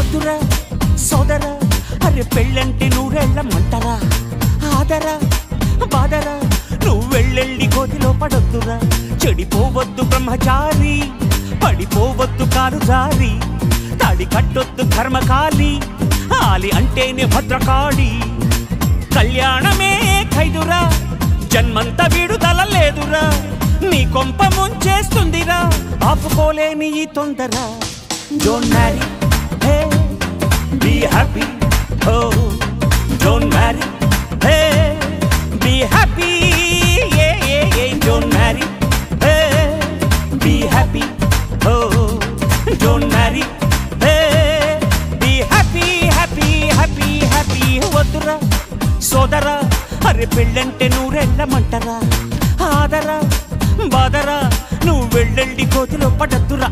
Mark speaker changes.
Speaker 1: వద్దురా సోదరా అరే పెళ్ళంటే నూరెళ్ళమంటరా ఆదరా బాదరా నువ్వు వెళ్ళెళ్ళి కోతిలో పడొద్దురా చెడిపోవద్దు బ్రహ్మచారి పడిపోవద్దు కాలు జారి తాడి కట్టొద్దు కర్మకాలి ఆలి అంటేనే భద్రకాళి కళ్యాణమే ఖైదురా జన్మంత విడుదల లేదురా నీ కొంప ముంచేస్తుందిరా ఆపుకోలేని ఈ తొందర don't marry hey be happy oh don't marry hey be happy don't marry hey be happy oh don't marry hey be happy happy happy happy వద్దురా సోదరా అరే పెళ్ళంటే నూరెళ్ళమంటరా ఆదరా బాదరా నువ్వు వెళ్ళెళ్ళి కోతిలో పడద్దురా